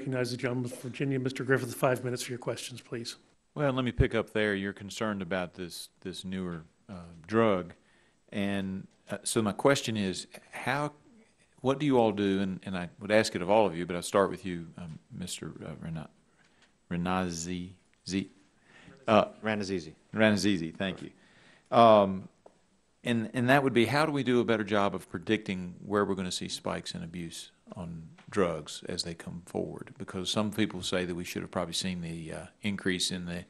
recognize the gentleman from Virginia, Mr. Griffith, 5 minutes for your questions, please. Well, let me pick up there. You're concerned about this newer drug, and so my question is, what do you all do? And I would ask it of all of you, but I'll start with you, Mr. Ranazizi. Ranazizi, thank you. And that would be, how do we do a better job of predicting where we're going to see spikes in abuse on drugs as they come forward? Because some people say that we should have probably seen the increase in the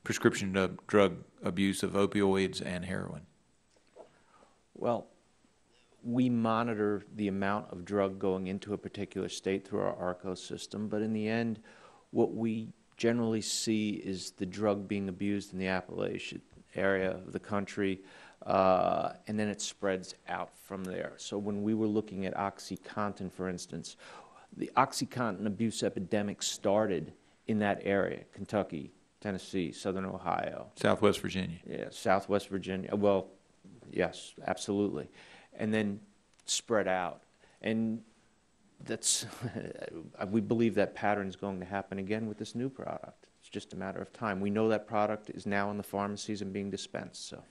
prescription drug abuse of opioids and heroin. Well, we monitor the amount of drug going into a particular state through our ARCO system, but in the end, what we generally see is the drug being abused in the Appalachian area of the country, and then it spreads out from there. So when we were looking at OxyContin, for instance, the OxyContin abuse epidemic started in that area, Kentucky, Tennessee, Southern Ohio. Southwest Virginia. Yeah, Southwest Virginia. Well, yes, absolutely. And then spread out. And that's, we believe that pattern is going to happen again with this new product. It's just a matter of time. We know that product is now in the pharmacies and being dispensed. So.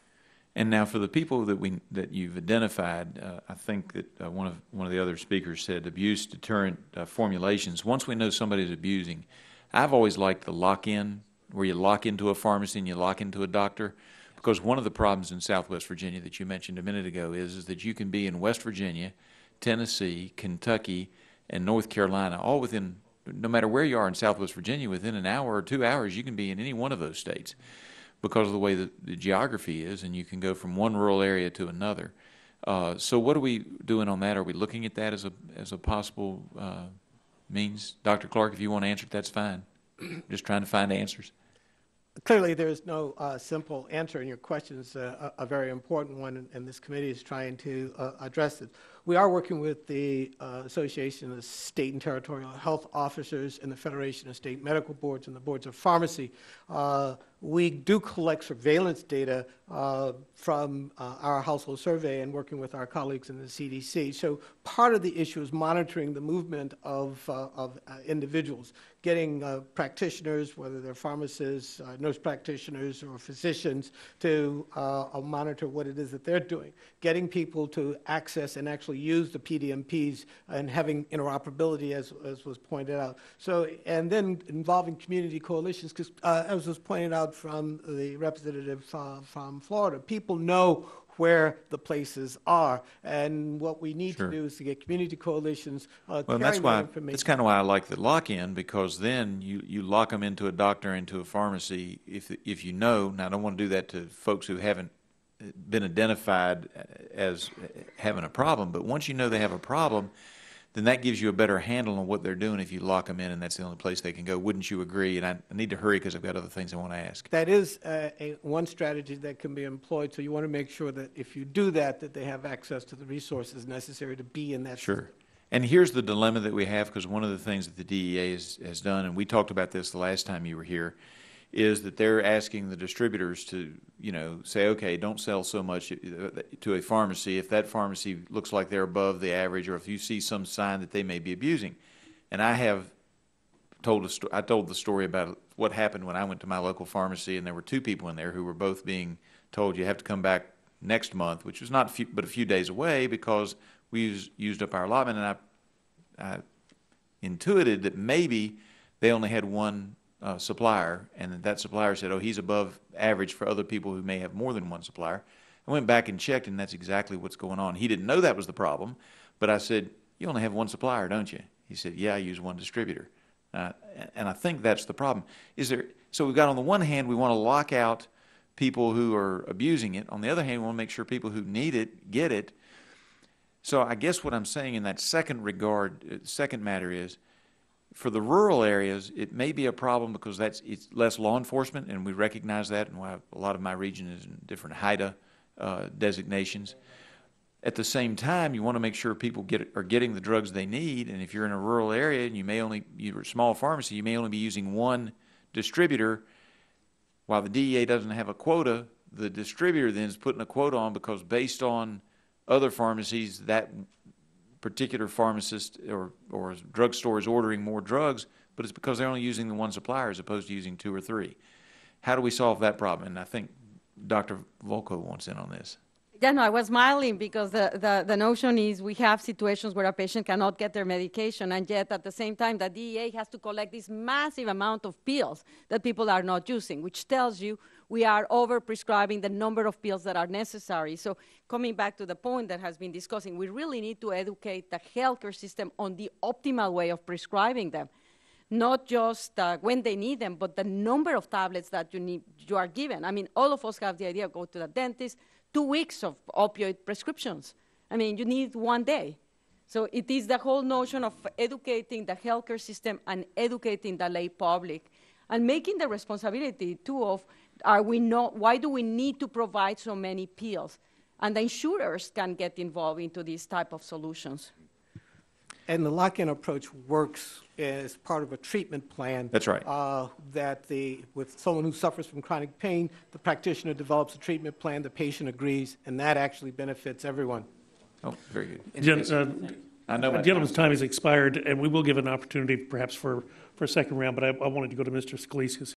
And now, for the people that you've identified, I think that one of the other speakers said abuse deterrent formulations. Once we know somebody's abusing, I've always liked the lock-in, where you lock into a pharmacy and you lock into a doctor, because one of the problems in Southwest Virginia that you mentioned a minute ago is that you can be in West Virginia, Tennessee, Kentucky, and North Carolina, all within, no matter where you are in Southwest Virginia, within an hour or 2 hours, you can be in any one of those states, because of the way the geography is, and you can go from one rural area to another. So what are we doing on that? Are we looking at that as a possible means? Dr. Clark, if you want to answer it, that's fine. Just trying to find answers. Clearly, there is no simple answer, and your question is a very important one, and this committee is trying to address it. We are working with the Association of State and Territorial Health Officers and the Federation of State Medical Boards and the Boards of Pharmacy. We do collect surveillance data from our household survey and working with our colleagues in the CDC. So part of the issue is monitoring the movement of individuals, getting practitioners, whether they're pharmacists, nurse practitioners, or physicians, to monitor what it is that they're doing, getting people to access and actually use the PDMPs and having interoperability, as was pointed out. So, and then involving community coalitions, because as was pointed out from the representative from Florida, people know where the places are, and what we need to do is to get community coalitions carrying that information. That's kind of why I like the lock-in, because then you lock them into a doctor, into a pharmacy. If you know, now I don't want to do that to folks who haven't been identified as having a problem, but once you know they have a problem, then that gives you a better handle on what they're doing if you lock them in and that's the only place they can go. Wouldn't you agree? And I need to hurry because I've got other things I want to ask. That is one strategy that can be employed. So you want to make sure that if you do that, that they have access to the resources necessary to be in that Sure. And here's the dilemma that we have, because one of the things that the DEA has done, and we talked about this the last time you were here, is that they're asking the distributors to, say, okay, don't sell so much to a pharmacy if that pharmacy looks like they're above the average, or if you see some sign that they may be abusing. And I told the story about what happened when I went to my local pharmacy, and there were two people in there who were both being told you have to come back next month, which was not but a few days away, because we used up our allotment, and I intuited that maybe they only had one supplier, and that supplier said, oh, he's above average for other people who may have more than one supplier. I went back and checked, and that's exactly what's going on. He didn't know that was the problem, but I said, you only have one supplier, don't you? He said, yeah, I use one distributor. And I think that's the problem. So we've got, on the one hand, we want to lock out people who are abusing it. On the other hand, we want to make sure people who need it get it. So I guess what I'm saying in that second matter is, for the rural areas, it may be a problem because it's less law enforcement, and we recognize that, and a lot of my region is in different HIDA designations. At the same time, you want to make sure people are getting the drugs they need, and if you're in a rural area and you're a small pharmacy, you may only be using one distributor. While the DEA doesn't have a quota, the distributor then is putting a quota on, because based on other pharmacies, that particular pharmacist or drugstore is ordering more drugs, but it's because they're only using the one supplier as opposed to using 2 or 3. How do we solve that problem? And I think Dr. Volko wants in on this. Yeah, no, I was smiling because the notion is we have situations where a patient cannot get their medication, and yet at the same time, the DEA has to collect this massive amount of pills that people are not using, which tells you we are over-prescribing the number of pills that are necessary. So coming back to the point that has been discussing, we really need to educate the healthcare system on the optimal way of prescribing them. Not just when they need them, but the number of tablets that you are given. I mean, all of us have the idea of go to the dentist, 2 weeks of opioid prescriptions. I mean, you need 1 day. So it is the whole notion of educating the healthcare system and educating the lay public and making the responsibility too of why do we need to provide so many pills? And the insurers can get involved into these type of solutions. And the lock-in approach works as part of a treatment plan. That's right. With someone who suffers from chronic pain, the practitioner develops a treatment plan, the patient agrees, and that actually benefits everyone. Oh, very good. I know The gentleman's time has expired, and we will give an opportunity perhaps for a second round, but I wanted to go to Mr. Scalise because